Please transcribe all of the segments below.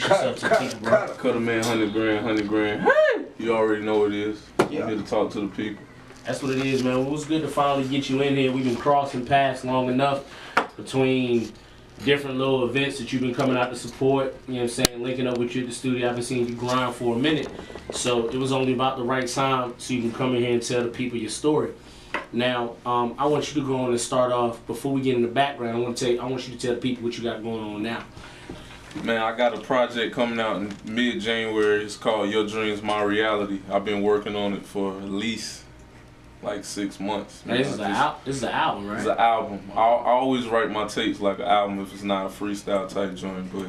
yourself to the people, bro. Cuttaman100gran, 100gran. Hey! You already know what it is. Yeah. I'm here to talk to the people. That's what it is, man. It was good to finally get you in here. We've been crossing paths long enough between different little events that you've been coming out to support. You know what I'm saying? Linking up with you at the studio. I've been seeing you grind for a minute. So it was only about the right time so you can come in here and tell the people your story. Now, I want you to go on and start off. Before we get in the background, I want you to tell the people what you got going on now. Man, I got a project coming out in mid-January. It's called Your Dreams, My Reality. I've been working on it for at least like 6 months. Now, this is an album, right? It's an album. I always write my tapes like an album if it's not a freestyle type joint, but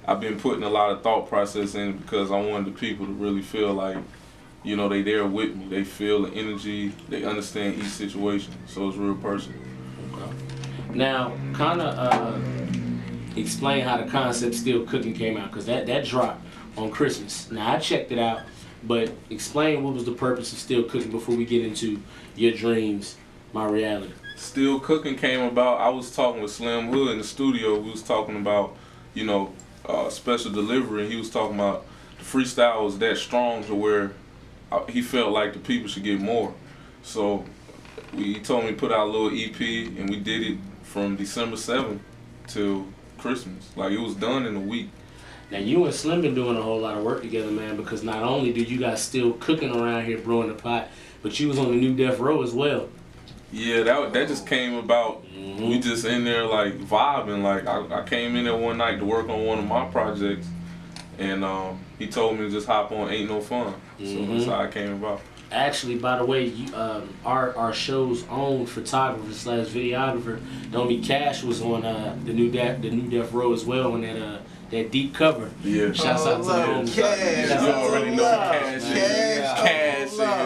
I've been putting a lot of thought process in it because I wanted the people to really feel like, you know, they there with me. They feel the energy. They understand each situation. So it's real personal. Okay. Now, kind of explain how the concept Still Cooking came out, because that dropped on Christmas. Now, I checked it out, but explain what was the purpose of Still Cooking before we get into Your Dreams, My Reality. Still Cooking came about. I was talking with Slim Hood in the studio. We was talking about, you know, special delivery, and he was talking about the freestyle was that strong to where he felt like the people should get more. So he told me to put out a little EP, and we did it from December 7th till Christmas. Like, it was done in a week. Now, you and Slim been doing a whole lot of work together, man, because not only do you guys still cooking around here, brewing the pot, but you was on the new Death Row as well. Yeah, that just came about. We just in there like vibing. Like, I came in there one night to work on one of my projects, and he told me to just hop on Ain't No Fun. So that's how it came about. Actually, by the way, you, our show's own photographer / videographer, Domi Cash, was on the new Death Row as well on that deep cover. Yeah. Shouts out to him. You already know Cash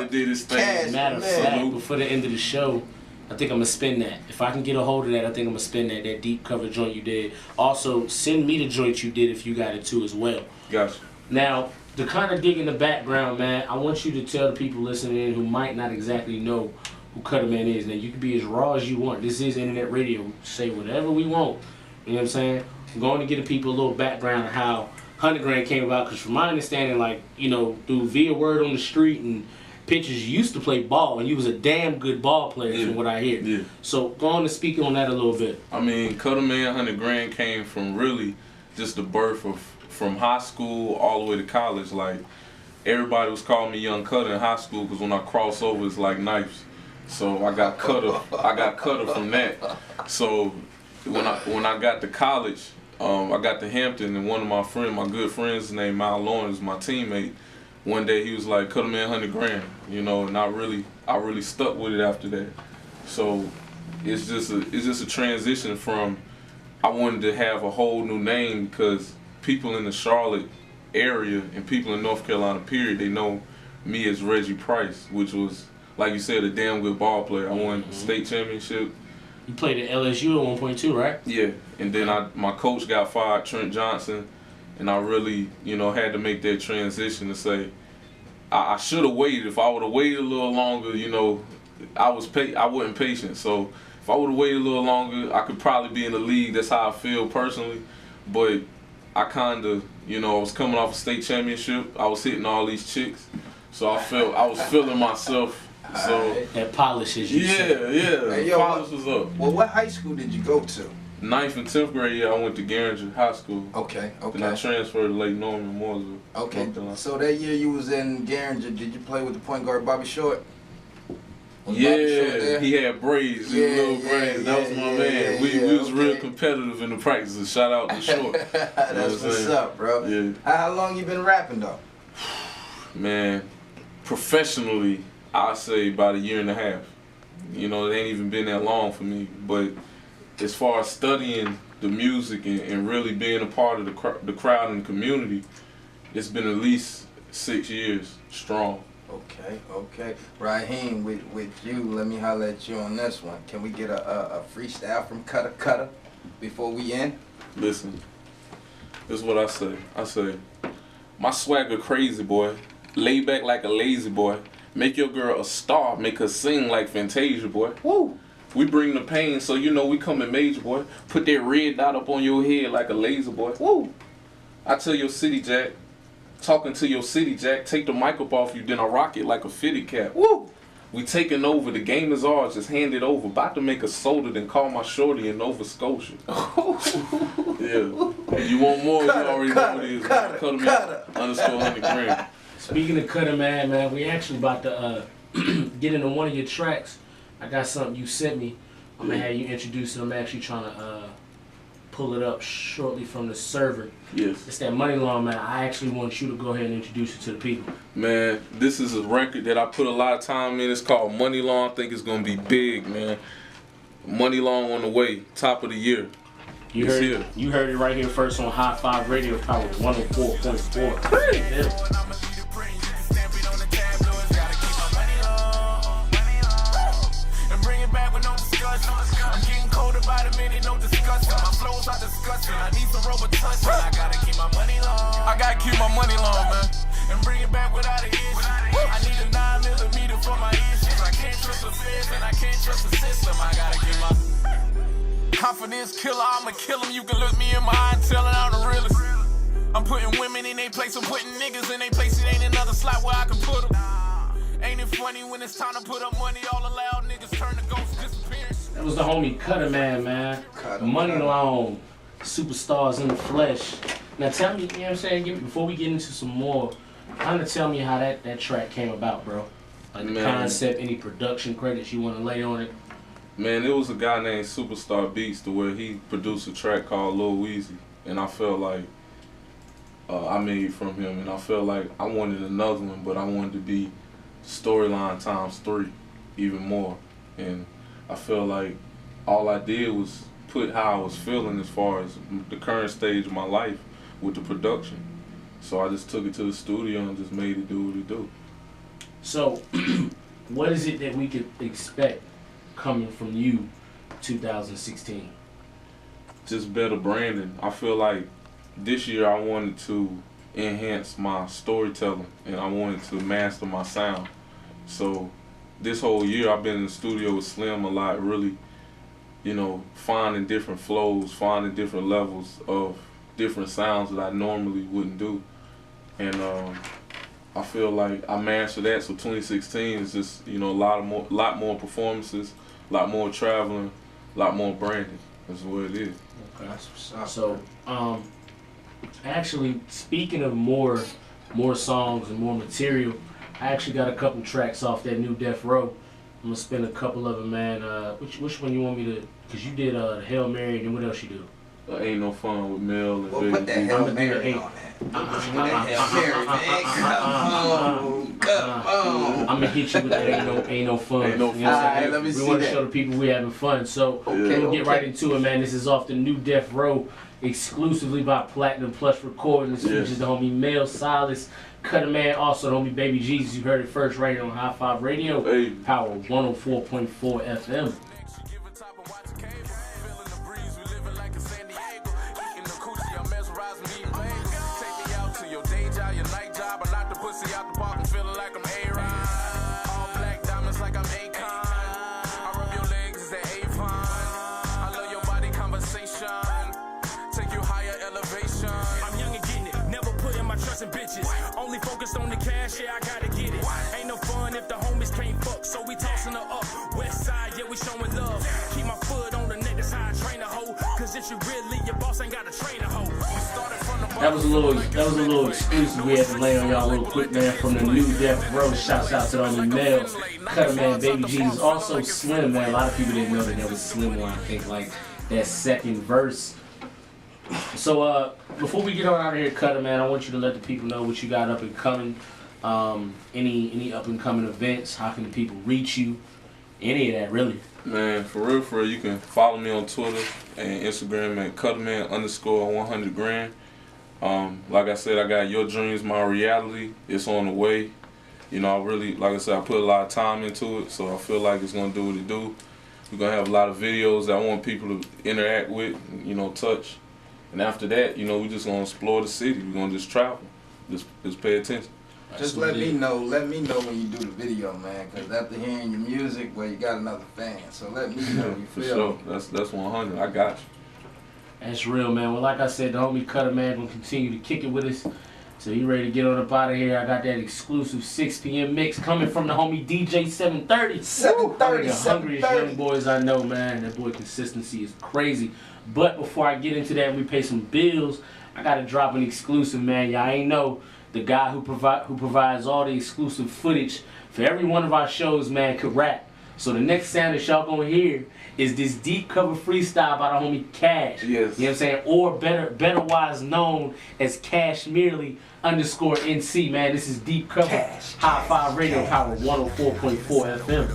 did his thing. Matter of fact, before the end of the show, I think I'm gonna spin that. If I can get a hold of that, I think I'm gonna spin that deep cover joint you did. Also, send me the joint you did if you got it too as well. Gotcha. Now, to kind of dig in the background, man, I want you to tell the people listening in who might not exactly know who Cuttaman is. Now, you can be as raw as you want. This is internet radio. Say whatever we want. You know what I'm saying? I'm going to give the people a little background of how 100gran came about, because from my understanding, like, you know, through via word on the street and pictures, you used to play ball, and you was a damn good ball player from what I hear. Yeah. So go on and speak on that a little bit. I mean, Cuttaman100gran came from really just the birth of from high school all the way to college. Like, everybody was calling me Young Cutter in high school because when I cross over, it's like knives. So I got Cutter from that. So when I got to college, I got to Hampton, and one of my good friends named Mal Lawrence, my teammate, one day he was like, Cuttaman100gran, you know, and I really stuck with it after that. So it's just a transition from, I wanted to have a whole new name because people in the Charlotte area and people in North Carolina period, they know me as Reggie Price, which was, like you said, a damn good ball player. I won the state championship. You played at LSU at one point too, right? Yeah, and then my coach got fired, Trent Johnson, and I really, you know, had to make that transition to say, I should have waited. If I would have waited a little longer, you know, I wasn't patient. So if I would have waited a little longer, I could probably be in the league. That's how I feel personally. But I kind of, you know, I was coming off a state championship. I was hitting all these chicks, so I was feeling myself. So that polish is you say. Hey, yo, polish was up. Well, what high school did you go to? 9th and 10th grade year, I went to Garinger High School. Okay. Then I transferred to Lake Norman, Mooresville. Okay. So that year you was in Garinger, did you play with the point guard Bobby Short? Yeah, he had braids, little braids. That was my man. We was real competitive in the practices. Shout out to Short. That's what's up, bro. Yeah. How long you been rapping though? Man, professionally, I say about 1.5 years. You know, it ain't even been that long for me. But as far as studying the music and really being a part of the crowd and the community, it's been at least 6 years strong. Okay. Raheem, with you, let me holler at you on this one. Can we get a freestyle from Cutter before we end? Listen, this is what I say. I say, my swagger crazy, boy. Lay back like a lazy boy. Make your girl a star. Make her sing like Fantasia, boy. Woo! We bring the pain, so you know we coming major, boy. Put that red dot up on your head like a laser, boy. Woo! I tell your city jack, talking to your city jack, take the mic up off you, then I rock it like a fitted cap. Woo! We taking over, the game is ours, just hand it over. About to make a soda, then call my shorty in Nova Scotia. Yeah. You want more, you already know what it is. Cuttaman100gran. Speaking of Cuttaman, man, we actually about to get into one of your tracks. I got something you sent me. I'm gonna have you introduce it. I'm actually trying to pull it up shortly from the server. Yes. It's that Money Long, man. I actually want you to go ahead and introduce it to the people. Man, this is a record that I put a lot of time in. It's called Money Long. I think it's gonna be big, man. Money Long on the way, top of the year. You heard it right here first on HI5Radio, Power 104.4. I need some rubber touch, I gotta keep my money long. I gotta keep my money long, man. And bring it back without an issue. I need a 9mm for my issues. I can't trust the feds and I can't trust the system. I gotta keep my confidence killer. I'ma kill him. You can look me in my eye and tell it I'm the realest. I'm putting women in their place. I'm putting niggas in their place. It ain't another slot where I can put them. Ain't it funny when it's time to put up money? All the loud niggas turn to ghosts disappearing. That was the homie Cuttaman, man. Money Long. Superstars in the flesh. Now tell me, you know what I'm saying, before we get into some more, kind of tell me how that track came about, bro. Like the concept, any production credits you want to lay on it. Man, it was a guy named Superstar Beats to where he produced a track called Lil Weezy, and I felt like I made from him, and I felt like I wanted another one, but I wanted to be storyline ×3, even more. And I felt like all I did was put how I was feeling as far as the current stage of my life with the production. So I just took it to the studio and just made it do what it do. So, what is it that we could expect coming from you 2016? Just better branding. I feel like this year I wanted to enhance my storytelling and I wanted to master my sound. So this whole year I've been in the studio with Slim a lot, really, you know, finding different flows, finding different levels of different sounds that I normally wouldn't do. And I feel like I mastered that, so 2016 is just, you know, a lot more performances, a lot more traveling, a lot more branding. That's what it is. Okay. So, actually, speaking of more songs and more material, I actually got a couple tracks off that new Death Row. I'm gonna spin a couple of them, man. Which one you want me to? Cause you did the Hail Mary, and then what else you do? Ain't No Fun with Mel and Well, put that Hail Mary on that. Come on. I'm gonna hit you with that ain't no fun. Ain't no fun. You know what I'm saying? Alright, let me see we want to that. show the people we having fun. So we're gonna get right into it, man. This is off the new Death Row, exclusively by Platinum Plus Recordings. This features the homie Mel Silas, Cuttaman, also the homie Baby Jesus. You heard it first right here on HI5Radio, Hey. Power 104.4 FM. Out the park, I'm feeling like I'm A-Rod. All black diamonds like I'm Akon. I rub your legs, is that Avon? I love your body conversation. Take you higher elevation. I'm young and getting it, never putting my trust in bitches. Only focused on the cash, yeah, I gotta get it. Ain't no fun if the homies can't fuck, so we tossing her up. West side, yeah, we showing love. Keep my foot on the neck, that's how I train a hoe. Cause if you really your boss ain't gotta train a hoe. We started from the That was a little exclusive we had to lay on y'all real quick, man, from the new Death Row. Shouts out to the homie Mel, Cuttaman, Baby Jesus, also Slim, man. A lot of people didn't know that was Slim on, I think, like that second verse. So before we get on out of here, Cuttaman, I want you to let the people know what you got up and coming. Any up and coming events? How can the people reach you? Any of that, really? Man, for real, you can follow me on Twitter and Instagram at Cuttaman100gran. Like I said, I got Your Dreams, My Reality. It's on the way. You know, I really, like I said, I put a lot of time into it, so I feel like it's going to do what it do. We're going to have a lot of videos that I want people to interact with, you know, touch. And after that, you know, we're just going to explore the city. We're going to just travel. Just pay attention. Just let me know when you do the video, man, because after hearing your music, well, you got another fan. So let me know, you For feel sure. me? That's 100. I got you. That's real, man. Well, like I said, the homie Cuttaman gonna continue to kick it with us. So he ready to get on up out of here. I got that exclusive 6 p.m. mix coming from the homie DJ 730. 730, the hungriest young boys I know, man. That boy consistency is crazy. But before I get into that and we pay some bills, I gotta drop an exclusive, man. Y'all ain't know the guy who provides all the exclusive footage for every one of our shows, man, could rap. So the next sound that y'all gonna hear is this deep cover freestyle by the homie Cash. Yes. You know what I'm saying? Or betterwise known as Cash Merely _NC, man. This is deep cover. Cash, HI5Radio power 104.4 FM.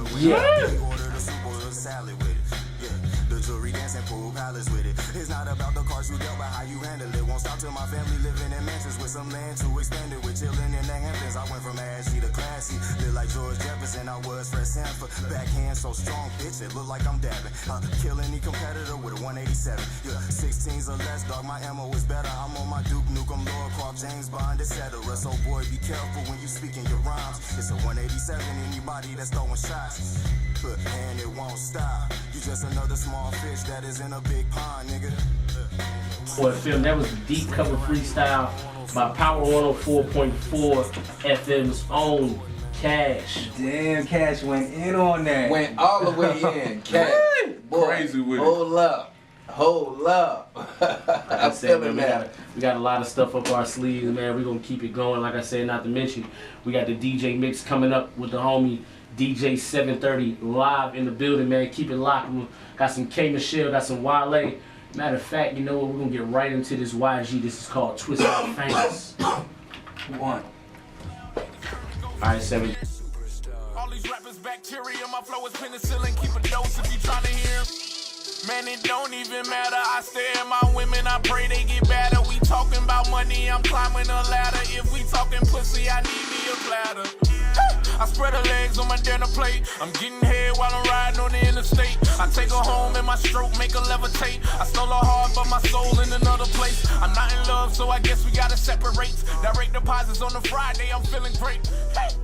The jury dancing pool palace with it. It's not about the cars you dealt, but how you handle it. Won't stop till my family living in mansions with some land to expand it. We're chilling in the Hamptons. I went from ashy to classy. Live like George Jefferson, I was Fred Sanford. Backhand so strong, bitch, it look like I'm dabbing. Kill any competitor with a 187. Yeah, 16s or less, dog, my ammo is better. I'm on my Duke Nukem, Lord Croft, James Bond, etc. So boy, be careful when you speaking your rhymes. It's a 187, anybody that's throwing shots. And it won't stop. You just another small fish that is in a big pond, nigga. Boy, film, that was the deep cover freestyle by Power 104.4 FM's own Cash. Damn, Cash went in on that. Went all the way in. Cash. Boy, Crazy with it. hold up. Hold up. Like I I'm said, feeling man, that. we got a lot of stuff up our sleeves, man. We're going to keep it going. Like I said, not to mention, we got the DJ mix coming up with the homie DJ 730 live in the building, man. Keep it locked. Got some K Michelle, got some Wale. Matter of fact, you know what? We're going to get right into this YG. This is called Twist Out Famous. One. Alright, 7. All these rappers bacteria, my flow is penicillin. Keep a dose if you tryna hear. Man, it don't even matter. I stare at my women, I pray they get better. We talking about money, I'm climbing a ladder. If we talking pussy, I need me a platter. I spread her legs on my dinner plate. I'm getting head while I'm riding on the interstate. I take her home and my stroke make her levitate. I stole her heart, but my soul in another place. I'm not in love, so I guess we gotta separate. Direct deposits on the Friday, I'm feeling great. Hey.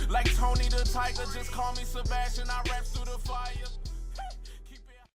Like Tony the Tiger, just call me Sebastian. I rap through the fire.